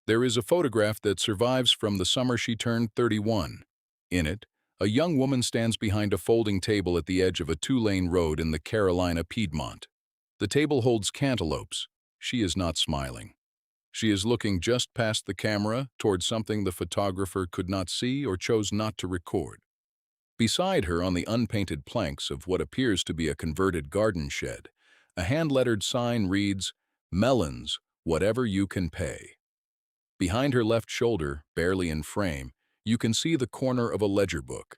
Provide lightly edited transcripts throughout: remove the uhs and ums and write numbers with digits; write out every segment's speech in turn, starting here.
There is a photograph that survives from the summer she turned 31. In it, a young woman stands behind a folding table at the edge of a two-lane road in the Carolina Piedmont. The table holds cantaloupes. She is not smiling. She is looking just past the camera toward something the photographer could not see or chose not to record. Beside her on the unpainted planks of what appears to be a converted garden shed, a hand-lettered sign reads, "Melons, whatever you can pay." Behind her left shoulder, barely in frame, you can see the corner of a ledger book,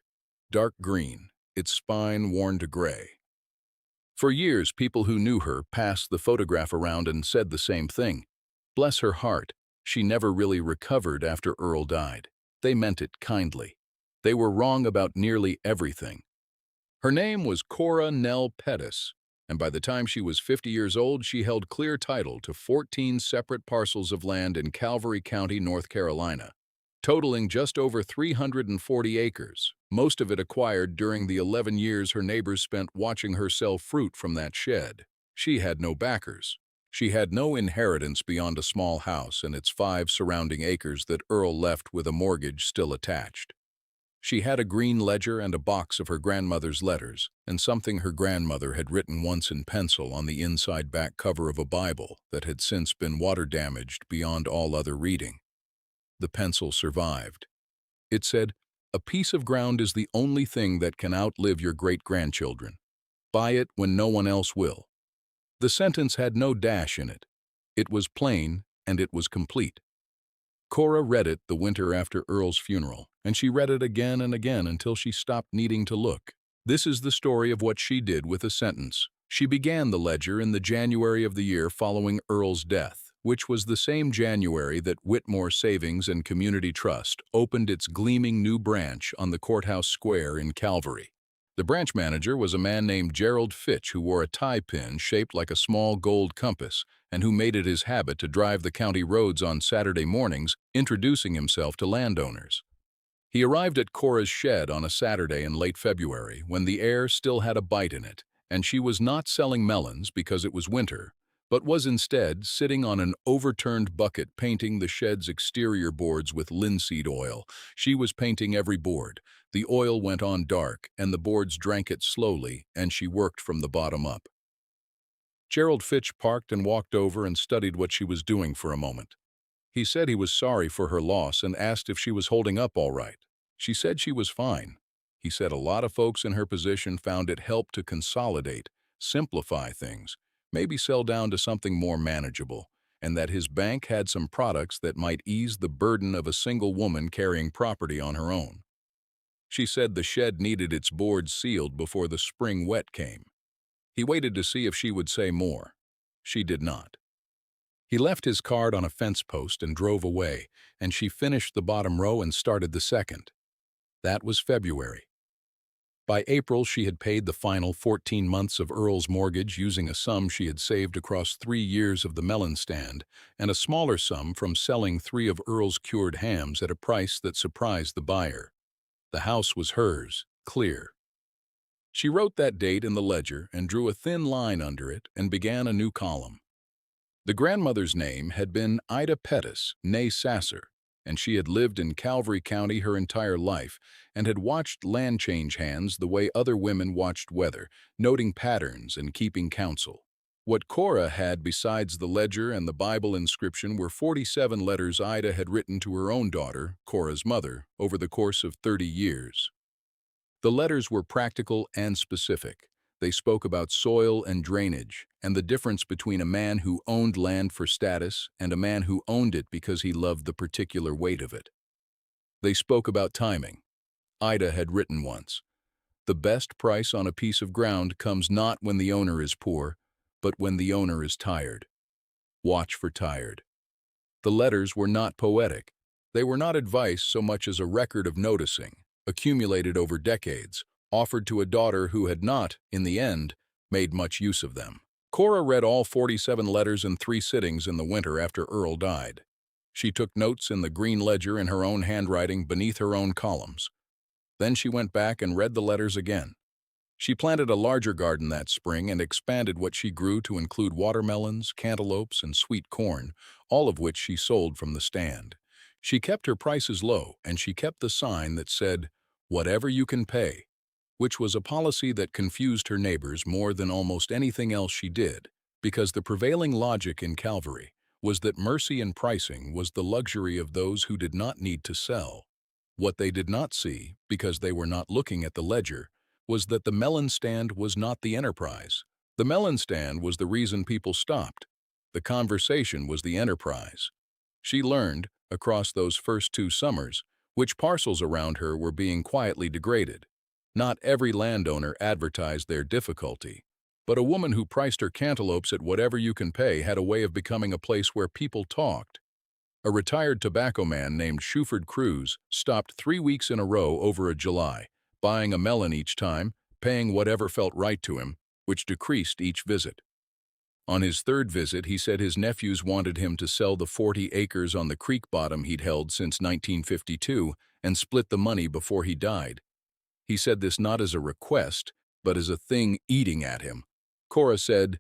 dark green, its spine worn to gray. For years, people who knew her passed the photograph around and said the same thing. Bless her heart, she never really recovered after Earl died. They meant it kindly. They were wrong about nearly everything. Her name was Cora Nell Pettis, and by the time she was 50 years old, she held clear title to 14 separate parcels of land in Calvary County, North Carolina, totaling just over 340 acres, most of it acquired during the 11 years her neighbors spent watching her sell fruit from that shed. She had no backers. She had no inheritance beyond a small house and its 5 surrounding acres that Earl left with a mortgage still attached. She had a green ledger and a box of her grandmother's letters, and something her grandmother had written once in pencil on the inside back cover of a Bible that had since been water-damaged beyond all other reading. The pencil survived. It said, "A piece of ground is the only thing that can outlive your great-grandchildren. Buy it when no one else will." The sentence had no dash in it. It was plain, and it was complete. Cora read it the winter after Earl's funeral, and she read it again and again until she stopped needing to look. This is the story of what she did with a sentence. She began the ledger in the January of the year following Earl's death, which was the same January that Whitmore Savings and Community Trust opened its gleaming new branch on the courthouse square in Calvary. The branch manager was a man named Gerald Fitch who wore a tie pin shaped like a small gold compass and who made it his habit to drive the county roads on Saturday mornings, introducing himself to landowners. He arrived at Cora's shed on a Saturday in late February when the air still had a bite in it, and she was not selling melons because it was winter, but was instead sitting on an overturned bucket painting the shed's exterior boards with linseed oil. She was painting every board. The oil went on dark, and the boards drank it slowly, and she worked from the bottom up. Gerald Fitch parked and walked over and studied what she was doing for a moment. He said he was sorry for her loss and asked if she was holding up all right. She said she was fine. He said a lot of folks in her position found it helped to consolidate, simplify things, maybe sell down to something more manageable, and that his bank had some products that might ease the burden of a single woman carrying property on her own. She said the shed needed its boards sealed before the spring wet came. He waited to see if she would say more. She did not. He left his card on a fence post and drove away, and she finished the bottom row and started the second. That was February. By April, she had paid the final 14 months of Earl's mortgage using a sum she had saved across 3 years of the melon stand and a smaller sum from selling 3 of Earl's cured hams at a price that surprised the buyer. The house was hers, clear. She wrote that date in the ledger and drew a thin line under it and began a new column. The grandmother's name had been Ida Pettis, née Sasser, and she had lived in Calvary County her entire life and had watched land change hands the way other women watched weather, noting patterns and keeping counsel. What Cora had besides the ledger and the Bible inscription were 47 letters Ida had written to her own daughter, Cora's mother, over the course of 30 years. The letters were practical and specific. They spoke about soil and drainage and the difference between a man who owned land for status and a man who owned it because he loved the particular weight of it. They spoke about timing. Ida had written once, "The best price on a piece of ground comes not when the owner is poor, but when the owner is tired. Watch for tired." The letters were not poetic. They were not advice so much as a record of noticing, accumulated over decades, offered to a daughter who had not, in the end, made much use of them. Cora read all 47 letters in 3 sittings in the winter after Earl died. She took notes in the green ledger in her own handwriting beneath her own columns. Then she went back and read the letters again. She planted a larger garden that spring and expanded what she grew to include watermelons, cantaloupes, and sweet corn, all of which she sold from the stand. She kept her prices low, and she kept the sign that said, "Whatever you can pay," which was a policy that confused her neighbors more than almost anything else she did, because the prevailing logic in Calvary was that mercy in pricing was the luxury of those who did not need to sell. What they did not see, because they were not looking at the ledger, was that the melon stand was not the enterprise. The melon stand was the reason people stopped. The conversation was the enterprise. She learned, across those first 2 summers, which parcels around her were being quietly degraded. Not every landowner advertised their difficulty, but a woman who priced her cantaloupes at whatever you can pay had a way of becoming a place where people talked. A retired tobacco man named Shuford Cruz stopped 3 weeks in a row over a July, buying a melon each time, paying whatever felt right to him, which decreased each visit. On his third visit, he said his nephews wanted him to sell the 40 acres on the creek bottom he'd held since 1952 and split the money before he died. He said this not as a request, but as a thing eating at him. Cora said,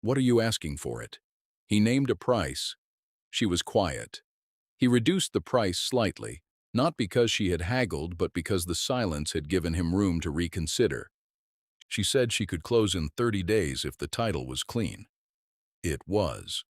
"What are you asking for it?" He named a price. She was quiet. He reduced the price slightly, not because she had haggled, but because the silence had given him room to reconsider. She said she could close in 30 days if the title was clean. It was.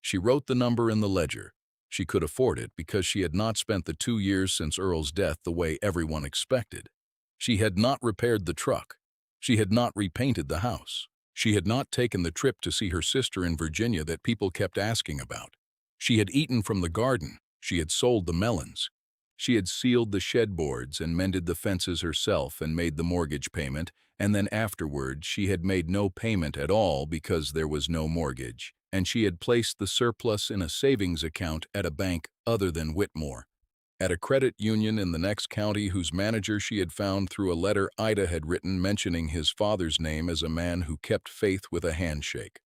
She wrote the number in the ledger. She could afford it because she had not spent the 2 years since Earl's death the way everyone expected. She had not repaired the truck. She had not repainted the house. She had not taken the trip to see her sister in Virginia that people kept asking about. She had eaten from the garden. She had sold the melons. She had sealed the shed boards and mended the fences herself and made the mortgage payment, and then afterward she had made no payment at all because there was no mortgage, and she had placed the surplus in a savings account at a bank other than Whitmore, at a credit union in the next county whose manager she had found through a letter Ida had written mentioning his father's name as a man who kept faith with a handshake.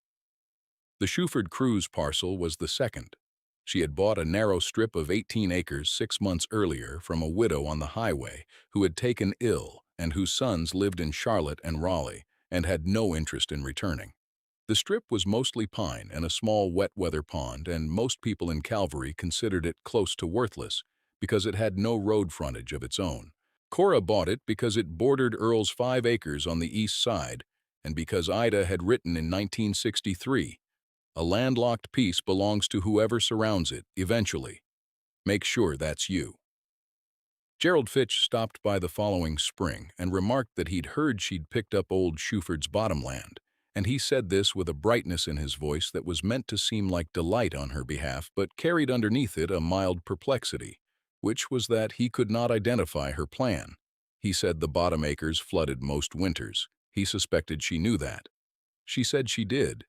The Shuford Cruz parcel was the second. She had bought a narrow strip of 18 acres 6 months earlier from a widow on the highway who had taken ill and whose sons lived in Charlotte and Raleigh and had no interest in returning. The strip was mostly pine and a small wet-weather pond, and most people in Calvary considered it close to worthless because it had no road frontage of its own. Cora bought it because it bordered Earl's 5 acres on the east side and because Ida had written in 1963, "A landlocked piece belongs to whoever surrounds it, eventually. Make sure that's you." Gerald Fitch stopped by the following spring and remarked that he'd heard she'd picked up old Shuford's bottomland, and he said this with a brightness in his voice that was meant to seem like delight on her behalf but carried underneath it a mild perplexity, which was that he could not identify her plan. He said the bottom acres flooded most winters. He suspected she knew that. She said she did.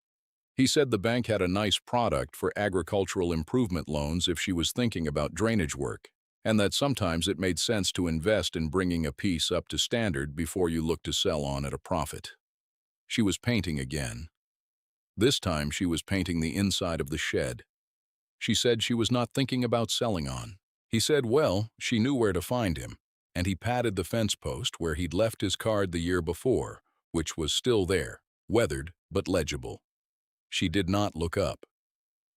He said the bank had a nice product for agricultural improvement loans if she was thinking about drainage work, and that sometimes it made sense to invest in bringing a piece up to standard before you look to sell on at a profit. She was painting again. This time she was painting the inside of the shed. She said she was not thinking about selling on. He said, well, she knew where to find him, and he patted the fence post where he'd left his card the year before, which was still there, weathered but legible. She did not look up.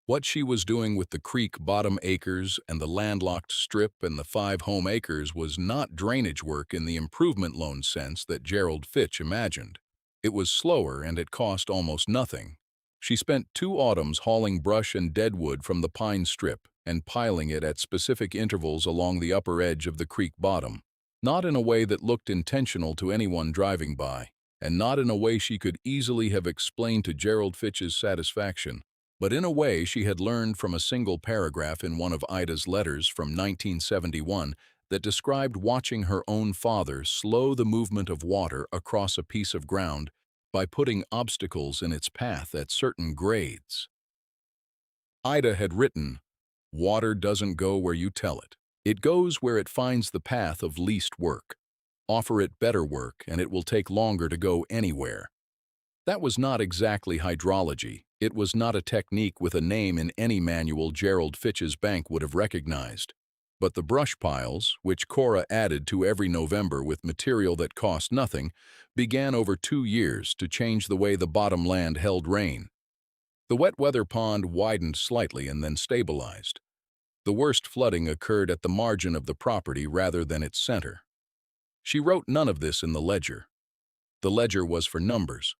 What she was doing with the creek bottom acres and the landlocked strip and the 5 home acres was not drainage work in the improvement loan sense that Gerald Fitch imagined. It was slower and it cost almost nothing. She spent 2 autumns hauling brush and deadwood from the pine strip and piling it at specific intervals along the upper edge of the creek bottom, not in a way that looked intentional to anyone driving by, and not in a way she could easily have explained to Gerald Fitch's satisfaction, but in a way she had learned from a single paragraph in one of Ida's letters from 1971 that described watching her own father slow the movement of water across a piece of ground by putting obstacles in its path at certain grades. Ida had written, "Water doesn't go where you tell it. It goes where it finds the path of least work. Offer it better work, and it will take longer to go anywhere." That was not exactly hydrology. It was not a technique with a name in any manual Gerald Fitch's bank would have recognized. But the brush piles, which Cora added to every November with material that cost nothing, began over 2 years to change the way the bottom land held rain. The wet weather pond widened slightly and then stabilized. The worst flooding occurred at the margin of the property rather than its center. She wrote none of this in the ledger. The ledger was for numbers.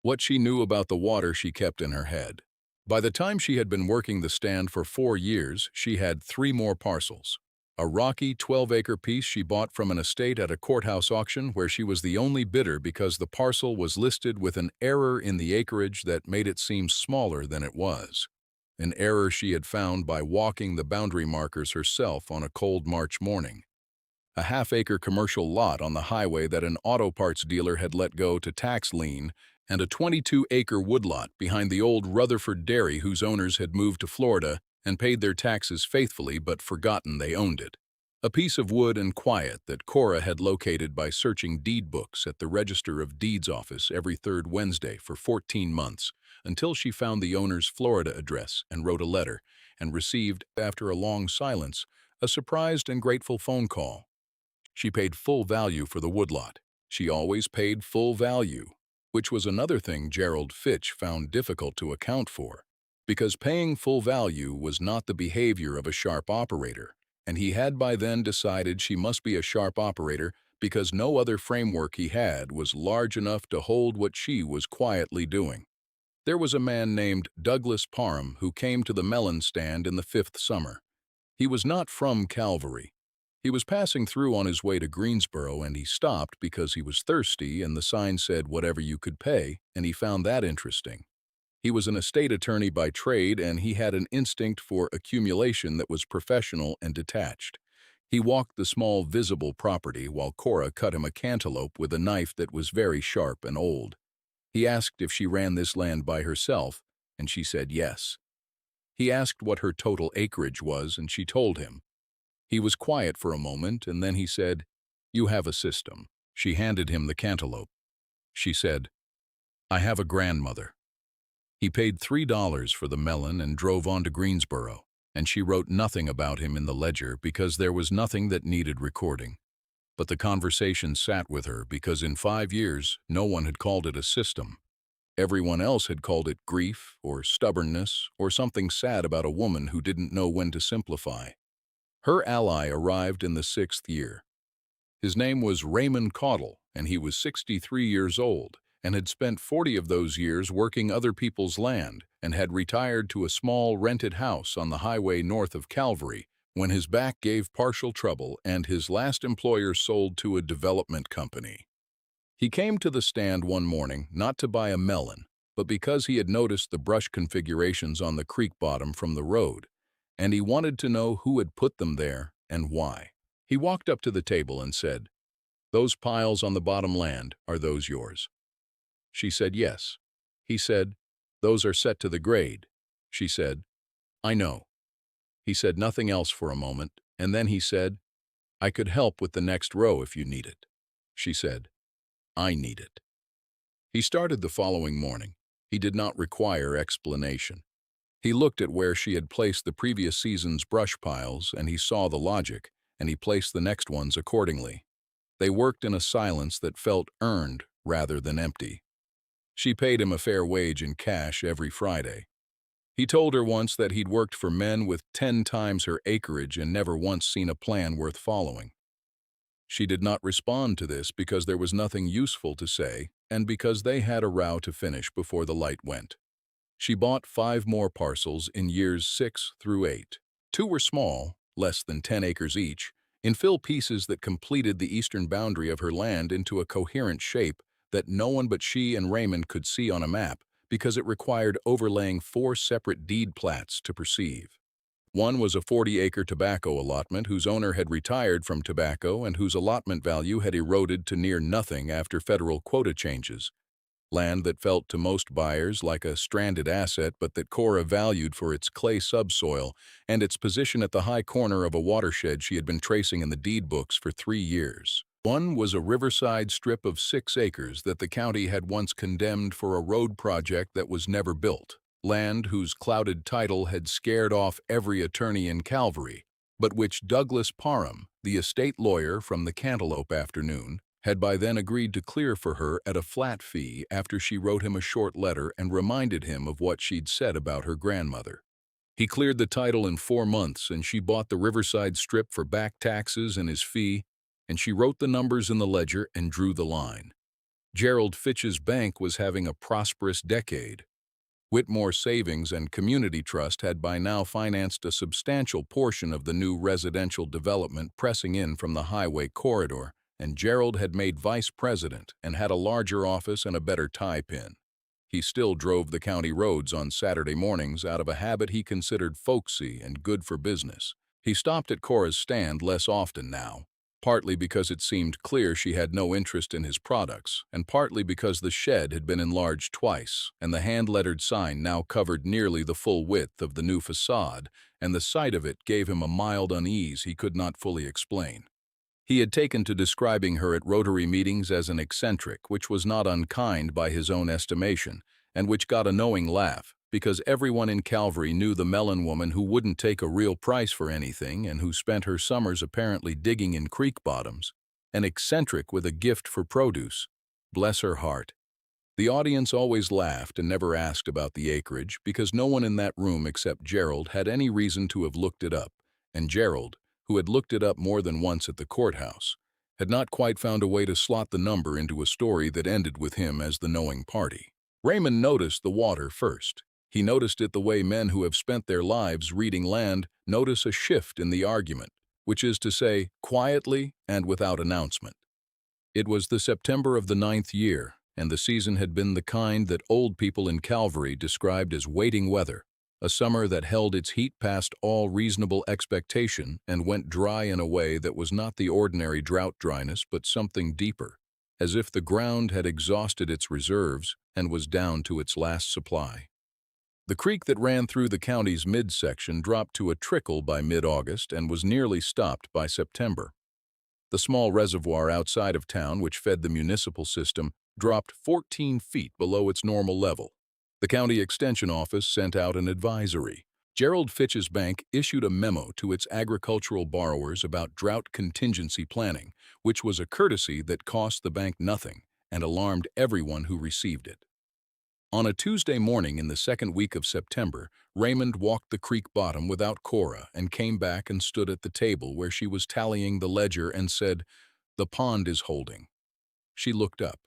What she knew about the water she kept in her head. By the time she had been working the stand for 4 years, she had 3 more parcels. A rocky 12-acre piece she bought from an estate at a courthouse auction where she was the only bidder because the parcel was listed with an error in the acreage that made it seem smaller than it was. An error she had found by walking the boundary markers herself on a cold March morning. A half-acre commercial lot on the highway that an auto parts dealer had let go to tax lien, and a 22-acre woodlot behind the old Rutherford dairy whose owners had moved to Florida and paid their taxes faithfully but forgotten they owned it. A piece of wood and quiet that Cora had located by searching deed books at the Register of Deeds office every third Wednesday for 14 months, until she found the owner's Florida address and wrote a letter, and received, after a long silence, a surprised and grateful phone call. She paid full value for the woodlot. She always paid full value, which was another thing Gerald Fitch found difficult to account for, because paying full value was not the behavior of a sharp operator, and he had by then decided she must be a sharp operator because no other framework he had was large enough to hold what she was quietly doing. There was a man named Douglas Parham who came to the melon stand in the 5th summer. He was not from Calvary. He was passing through on his way to Greensboro, and he stopped because he was thirsty and the sign said whatever you could pay, and he found that interesting. He was an estate attorney by trade, and he had an instinct for accumulation that was professional and detached. He walked the small visible property while Cora cut him a cantaloupe with a knife that was very sharp and old. He asked if she ran this land by herself, and she said yes. He asked what her total acreage was, and she told him. He was quiet for a moment, and then he said, "You have a system." She handed him the cantaloupe. She said, "I have a grandmother." He paid $3 for the melon and drove on to Greensboro, and she wrote nothing about him in the ledger because there was nothing that needed recording. But the conversation sat with her because in 5 years, no one had called it a system. Everyone else had called it grief or stubbornness or something sad about a woman who didn't know when to simplify. Her ally arrived in the 6th year. His name was Raymond Caudle, and he was 63 years old and had spent 40 of those years working other people's land and had retired to a small rented house on the highway north of Calvary when his back gave partial trouble and his last employer sold to a development company. He came to the stand one morning not to buy a melon, but because he had noticed the brush configurations on the creek bottom from the road, and he wanted to know who had put them there and why. He walked up to the table and said, "Those piles on the bottom land, are those yours?" She said yes. He said, "Those are set to the grade." She said, "I know." He said nothing else for a moment, and then he said, "I could help with the next row if you need it." She said, "I need it." He started the following morning. He did not require explanation. He looked at where she had placed the previous season's brush piles, and he saw the logic, and he placed the next ones accordingly. They worked in a silence that felt earned rather than empty. She paid him a fair wage in cash every Friday. He told her once that he'd worked for men with 10 times her acreage and never once seen a plan worth following. She did not respond to this because there was nothing useful to say and because they had a row to finish before the light went. She bought 5 more parcels in years 6 through 8. 2 were small, less than 10 acres each, infill pieces that completed the eastern boundary of her land into a coherent shape that no one but she and Raymond could see on a map because it required overlaying 4 separate deed plats to perceive. One was a 40-acre tobacco allotment whose owner had retired from tobacco and whose allotment value had eroded to near nothing after federal quota changes. Land that felt to most buyers like a stranded asset but that Cora valued for its clay subsoil and its position at the high corner of a watershed she had been tracing in the deed books for 3 years. One was a riverside strip of 6 acres that the county had once condemned for a road project that was never built. Land whose clouded title had scared off every attorney in Calvary, but which Douglas Parham, the estate lawyer from the Cantaloupe Afternoon, had by then agreed to clear for her at a flat fee after she wrote him a short letter and reminded him of what she'd said about her grandmother. He cleared the title in 4 months, and she bought the Riverside Strip for back taxes and his fee, and she wrote the numbers in the ledger and drew the line. Gerald Fitch's bank was having a prosperous decade. Whitmore Savings and Community Trust had by now financed a substantial portion of the new residential development pressing in from the highway corridor, and Gerald had made vice president and had a larger office and a better tie pin. He still drove the county roads on Saturday mornings out of a habit he considered folksy and good for business. He stopped at Cora's stand less often now, partly because it seemed clear she had no interest in his products, and partly because the shed had been enlarged twice, and the hand-lettered sign now covered nearly the full width of the new facade, and the sight of it gave him a mild unease he could not fully explain. He had taken to describing her at Rotary meetings as an eccentric, which was not unkind by his own estimation, and which got a knowing laugh, because everyone in Calvary knew the Melon woman who wouldn't take a real price for anything and who spent her summers apparently digging in creek bottoms. An eccentric with a gift for produce. Bless her heart. The audience always laughed and never asked about the acreage because no one in that room except Gerald had any reason to have looked it up, and Gerald, who had looked it up more than once at the courthouse, had not quite found a way to slot the number into a story that ended with him as the knowing party. Raymond noticed the water first. He noticed it the way men who have spent their lives reading land notice a shift in the argument, which is to say, quietly and without announcement. It was the September of the 9th year, and the season had been the kind that old people in Calvary described as waiting weather, a summer that held its heat past all reasonable expectation and went dry in a way that was not the ordinary drought dryness but something deeper, as if the ground had exhausted its reserves and was down to its last supply. The creek that ran through the county's midsection dropped to a trickle by mid-August and was nearly stopped by September. The small reservoir outside of town, which fed the municipal system, dropped 14 feet below its normal level. The county extension office sent out an advisory. Gerald Fitch's bank issued a memo to its agricultural borrowers about drought contingency planning, which was a courtesy that cost the bank nothing and alarmed everyone who received it. On a Tuesday morning in the second week of September, Raymond walked the creek bottom without Cora and came back and stood at the table where she was tallying the ledger and said, "The pond is holding." She looked up.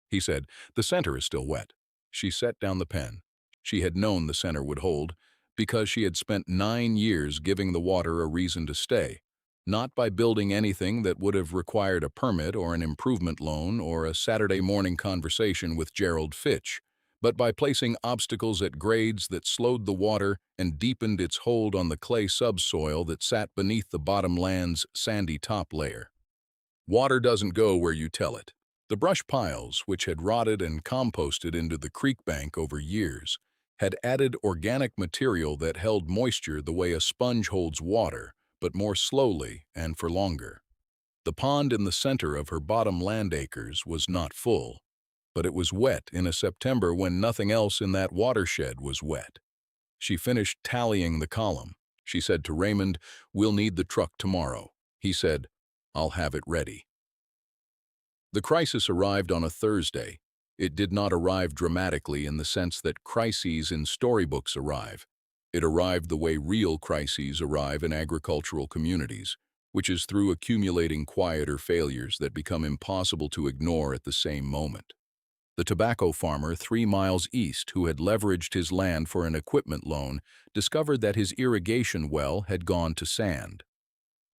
He said, "The center is still wet." She set down the pen. She had known the center would hold because she had spent 9 years giving the water a reason to stay, not by building anything that would have required a permit or an improvement loan or a Saturday morning conversation with Gerald Fitch, but by placing obstacles at grades that slowed the water and deepened its hold on the clay subsoil that sat beneath the bottom land's sandy top layer. Water doesn't go where you tell it. The brush piles, which had rotted and composted into the creek bank over years, had added organic material that held moisture the way a sponge holds water, but more slowly and for longer. The pond in the center of her bottom land acres was not full, but it was wet in a September when nothing else in that watershed was wet. She finished tallying the column. She said to Raymond, "We'll need the truck tomorrow." He said, "I'll have it ready." The crisis arrived on a Thursday. It did not arrive dramatically in the sense that crises in storybooks arrive. It arrived the way real crises arrive in agricultural communities, which is through accumulating quieter failures that become impossible to ignore at the same moment. The tobacco farmer 3 miles east who had leveraged his land for an equipment loan discovered that his irrigation well had gone to sand.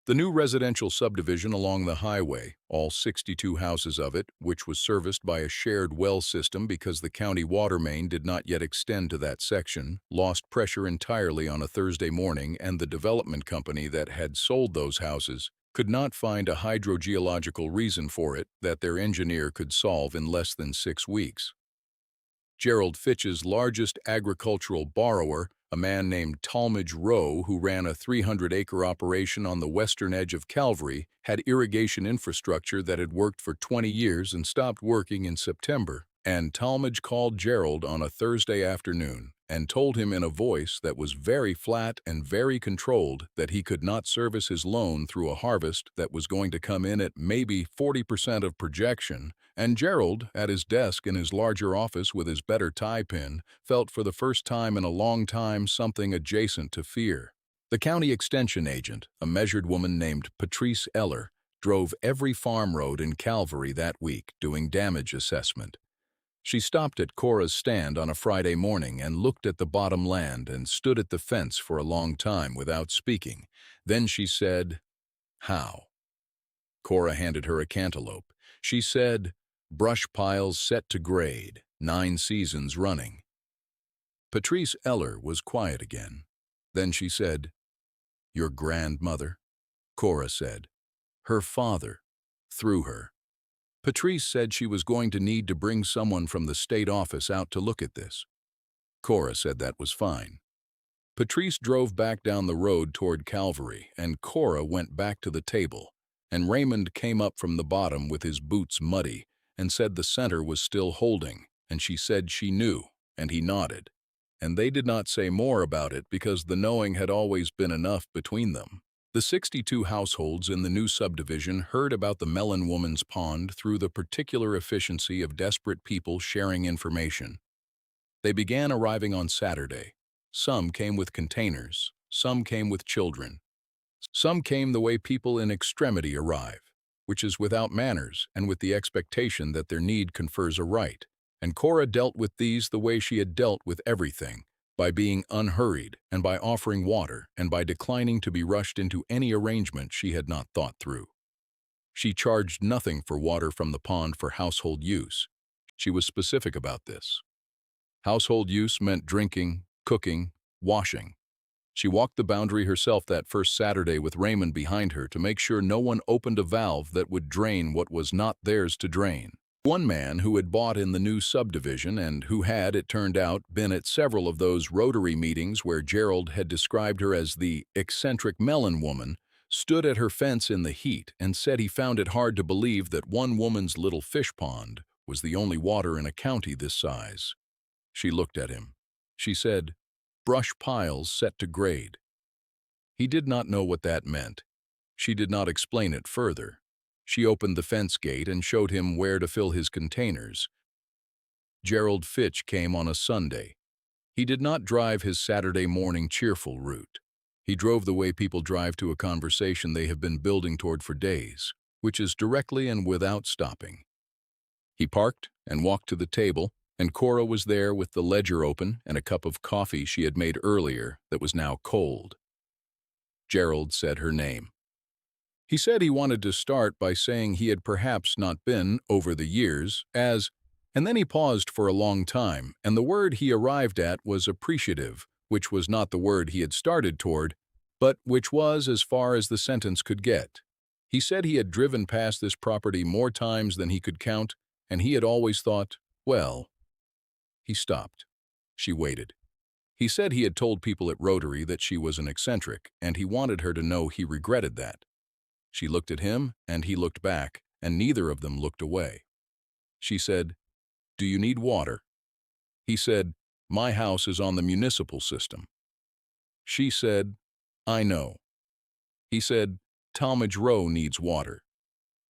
The new residential subdivision along the highway, all 62 houses of it, which was serviced by a shared well system because the county water main did not yet extend to that section, lost pressure entirely on a Thursday morning, and the development company that had sold those houses could not find a hydrogeological reason for it that their engineer could solve in less than 6 weeks. Gerald Fitch's largest agricultural borrower, a man named Talmadge Rowe, who ran a 300-acre operation on the western edge of Calvary, had irrigation infrastructure that had worked for 20 years and stopped working in September. And Talmadge called Gerald on a Thursday afternoon and told him in a voice that was very flat and very controlled that he could not service his loan through a harvest that was going to come in at maybe 40% of projection, and Gerald, at his desk in his larger office with his better tie pin, felt for the first time in a long time something adjacent to fear. The county extension agent, a measured woman named Patrice Eller, drove every farm road in Calvary that week doing damage assessment. She stopped at Cora's stand on a Friday morning and looked at the bottom land and stood at the fence for a long time without speaking. Then she said, "How?" Cora handed her a cantaloupe. She said, "Brush piles set to grade, 9 seasons running." Patrice Eller was quiet again. Then she said, "Your grandmother?" Cora said, "Her father, through her." Patrice said she was going to need to bring someone from the state office out to look at this. Cora said that was fine. Patrice drove back down the road toward Calvary, and Cora went back to the table, and Raymond came up from the bottom with his boots muddy and said the center was still holding, and she said she knew, and he nodded. And they did not say more about it because the knowing had always been enough between them. The 62 households in the new subdivision heard about the Melon Woman's Pond through the particular efficiency of desperate people sharing information. They began arriving on Saturday. Some came with containers, some came with children. Some came the way people in extremity arrive, which is without manners and with the expectation that their need confers a right. And Cora dealt with these the way she had dealt with everything, by being unhurried and by offering water and by declining to be rushed into any arrangement she had not thought through. She charged nothing for water from the pond for household use. She was specific about this. Household use meant drinking, cooking, washing. She walked the boundary herself that first Saturday with Raymond behind her to make sure no one opened a valve that would drain what was not theirs to drain. One man who had bought in the new subdivision and who had, it turned out, been at several of those Rotary meetings where Gerald had described her as the eccentric melon woman, stood at her fence in the heat and said he found it hard to believe that one woman's little fish pond was the only water in a county this size. She looked at him. She said, "Brush piles set to grade." He did not know what that meant. She did not explain it further. She opened the fence gate and showed him where to fill his containers. Gerald Fitch came on a Sunday. He did not drive his Saturday morning cheerful route. He drove the way people drive to a conversation they have been building toward for days, which is directly and without stopping. He parked and walked to the table, and Cora was there with the ledger open and a cup of coffee she had made earlier that was now cold. Gerald said her name. He said he wanted to start by saying he had perhaps not been, over the years, as, and then he paused for a long time, and the word he arrived at was appreciative, which was not the word he had started toward, but which was as far as the sentence could get. He said he had driven past this property more times than he could count, and he had always thought, well. He stopped. She waited. He said he had told people at Rotary that she was an eccentric, and he wanted her to know he regretted that. She looked at him, and he looked back, and neither of them looked away. She said, "Do you need water?" He said, "My house is on the municipal system." She said, "I know." He said, "Talmadge Row needs water."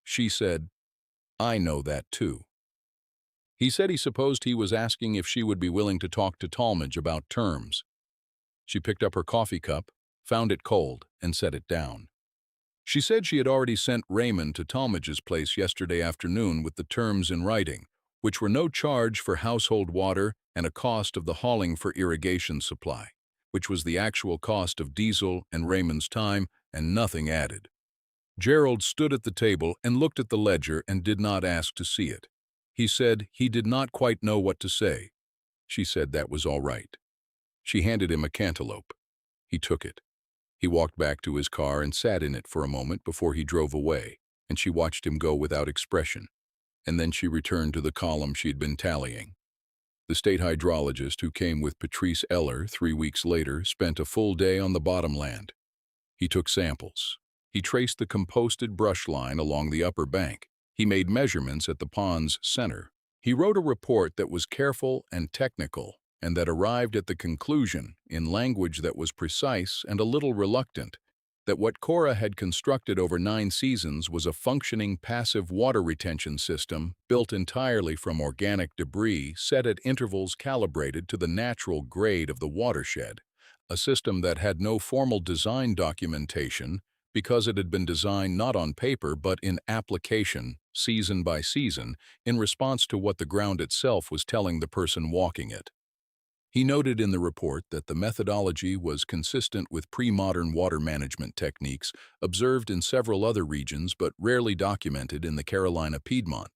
She said, "I know that too." He said he supposed he was asking if she would be willing to talk to Talmadge about terms. She picked up her coffee cup, found it cold, and set it down. She said she had already sent Raymond to Talmadge's place yesterday afternoon with the terms in writing, which were no charge for household water and a cost of the hauling for irrigation supply, which was the actual cost of diesel and Raymond's time and nothing added. Gerald stood at the table and looked at the ledger and did not ask to see it. He said he did not quite know what to say. She said that was all right. She handed him a cantaloupe. He took it. He walked back to his car and sat in it for a moment before he drove away, and she watched him go without expression. And then she returned to the column she'd been tallying. The state hydrologist who came with Patrice Eller 3 weeks later spent a full day on the bottomland. He took samples. He traced the composted brush line along the upper bank. He made measurements at the pond's center. He wrote a report that was careful and technical, and that arrived at the conclusion, in language that was precise and a little reluctant, that what Cora had constructed over 9 seasons was a functioning passive water retention system built entirely from organic debris set at intervals calibrated to the natural grade of the watershed, a system that had no formal design documentation because it had been designed not on paper but in application, season by season, in response to what the ground itself was telling the person walking it. He noted in the report that the methodology was consistent with pre-modern water management techniques observed in several other regions but rarely documented in the Carolina Piedmont.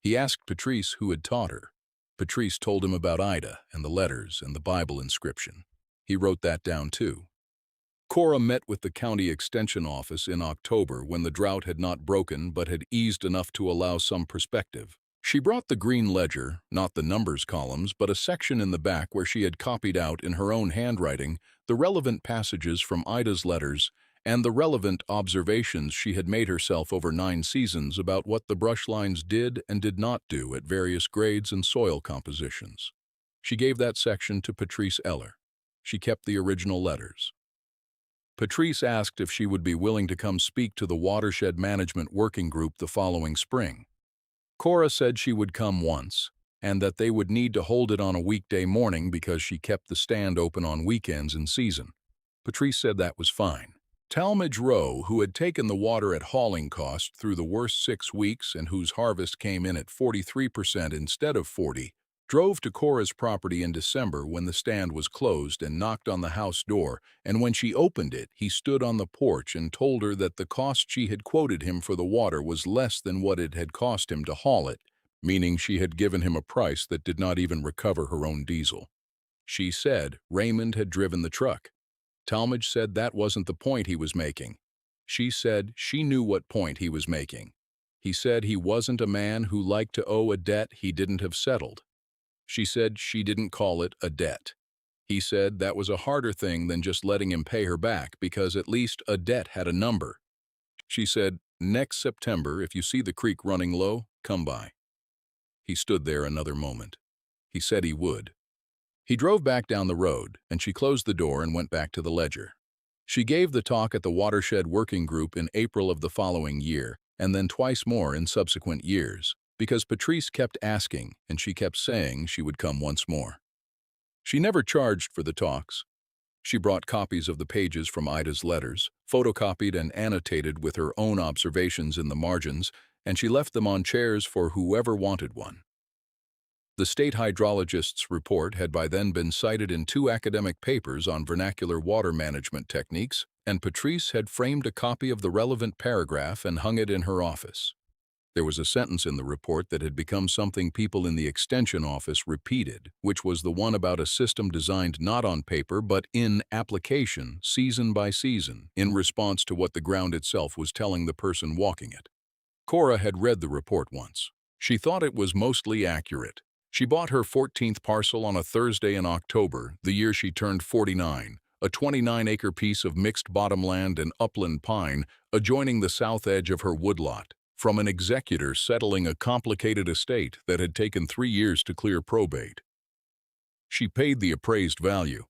He asked Patrice who had taught her. Patrice told him about Ida and the letters and the Bible inscription. He wrote that down too. Cora met with the county extension office in October when the drought had not broken but had eased enough to allow some perspective. She brought the green ledger, not the numbers columns, but a section in the back where she had copied out in her own handwriting the relevant passages from Ida's letters and the relevant observations she had made herself over 9 seasons about what the brush lines did and did not do at various grades and soil compositions. She gave that section to Patrice Eller. She kept the original letters. Patrice asked if she would be willing to come speak to the Watershed Management Working Group the following spring. Cora said she would come once, and that they would need to hold it on a weekday morning because she kept the stand open on weekends in season. Patrice said that was fine. Talmadge Rowe, who had taken the water at hauling cost through the worst 6 weeks and whose harvest came in at 43% instead of 40%, drove to Cora's property in December when the stand was closed and knocked on the house door, and when she opened it, he stood on the porch and told her that the cost she had quoted him for the water was less than what it had cost him to haul it, meaning she had given him a price that did not even recover her own diesel. She said Raymond had driven the truck. Talmadge said that wasn't the point he was making. She said she knew what point he was making. He said he wasn't a man who liked to owe a debt he didn't have settled. She said she didn't call it a debt. He said that was a harder thing than just letting him pay her back because at least a debt had a number. She said, "Next September, if you see the creek running low, come by." He stood there another moment. He said he would. He drove back down the road, and she closed the door and went back to the ledger. She gave the talk at the Watershed Working Group in April of the following year, and then twice more in subsequent years, because Patrice kept asking and she kept saying she would come once more. She never charged for the talks. She brought copies of the pages from Ida's letters, photocopied and annotated with her own observations in the margins, and she left them on chairs for whoever wanted one. The state hydrologist's report had by then been cited in 2 academic papers on vernacular water management techniques, and Patrice had framed a copy of the relevant paragraph and hung it in her office. There was a sentence in the report that had become something people in the extension office repeated, which was the one about a system designed not on paper but in application, season by season, in response to what the ground itself was telling the person walking it. Cora had read the report once. She thought it was mostly accurate. She bought her 14th parcel on a Thursday in October, the year she turned 49, a 29-acre piece of mixed bottomland and upland pine adjoining the south edge of her woodlot, from an executor settling a complicated estate that had taken 3 years to clear probate. She paid the appraised value.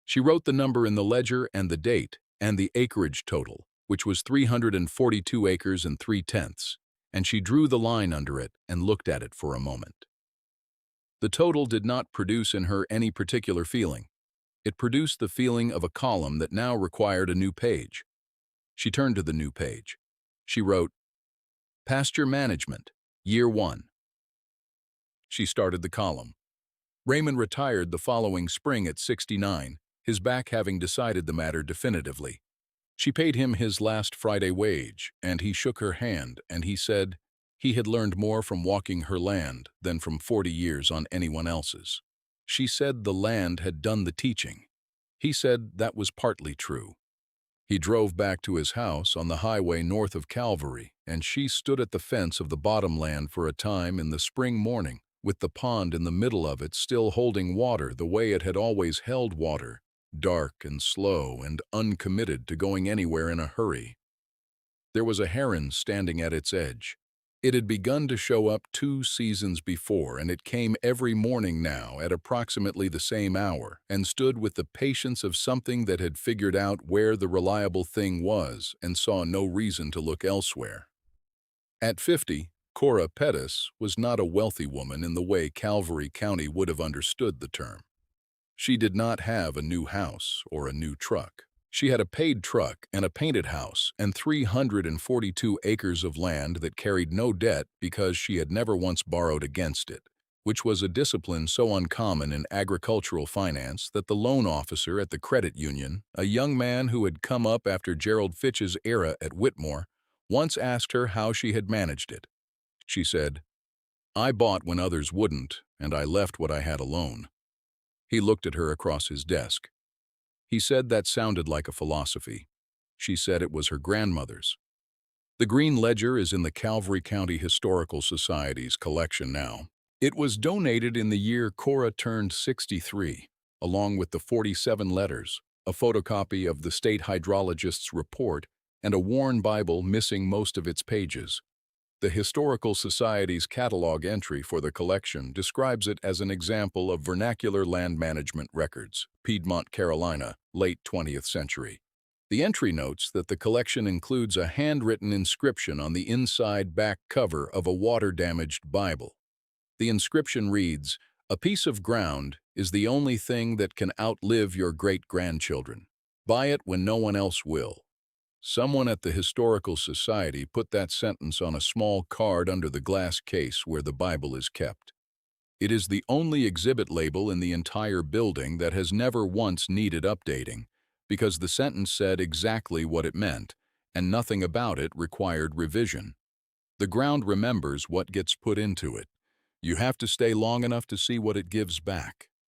She wrote the number in the ledger and the date and the acreage total, which was 342 acres and 3/10, and she drew the line under it and looked at it for a moment. The total did not produce in her any particular feeling. It produced the feeling of a column that now required a new page. She turned to the new page. She wrote, "Pasture Management, Year 1. She started the column. Raymond retired the following spring at 69, his back having decided the matter definitively. She paid him his last Friday wage, and he shook her hand, and he said he had learned more from walking her land than from 40 years on anyone else's. She said the land had done the teaching. He said that was partly true. He drove back to his house on the highway north of Calvary, and she stood at the fence of the bottomland for a time in the spring morning, with the pond in the middle of it still holding water the way it had always held water, dark and slow and uncommitted to going anywhere in a hurry. There was a heron standing at its edge. It had begun to show up 2 seasons before, and it came every morning now at approximately the same hour and stood with the patience of something that had figured out where the reliable thing was and saw no reason to look elsewhere. At 50, Cora Pettis was not a wealthy woman in the way Calvary County would have understood the term. She did not have a new house or a new truck. She had a paid truck and a painted house and 342 acres of land that carried no debt because she had never once borrowed against it, which was a discipline so uncommon in agricultural finance that the loan officer at the credit union, a young man who had come up after Gerald Fitch's era at Whitmore, once asked her how she had managed it. She said, "I bought when others wouldn't, and I left what I had alone." He looked at her across his desk. He said that sounded like a philosophy. She said it was her grandmother's. The Green Ledger is in the Calvary County Historical Society's collection now. It was donated in the year Cora turned 63, along with the 47 letters, a photocopy of the state hydrologist's report, and a worn Bible missing most of its pages. The Historical Society's catalog entry for the collection describes it as an example of vernacular land management records, Piedmont, Carolina, late 20th century. The entry notes that the collection includes a handwritten inscription on the inside back cover of a water-damaged Bible. The inscription reads, "A piece of ground is the only thing that can outlive your great-grandchildren. Buy it when no one else will." Someone at the Historical Society put that sentence on a small card under the glass case where the Bible is kept. It is the only exhibit label in the entire building that has never once needed updating, because the sentence said exactly what it meant, and nothing about it required revision. The ground remembers what gets put into it. You have to stay long enough to see what it gives back.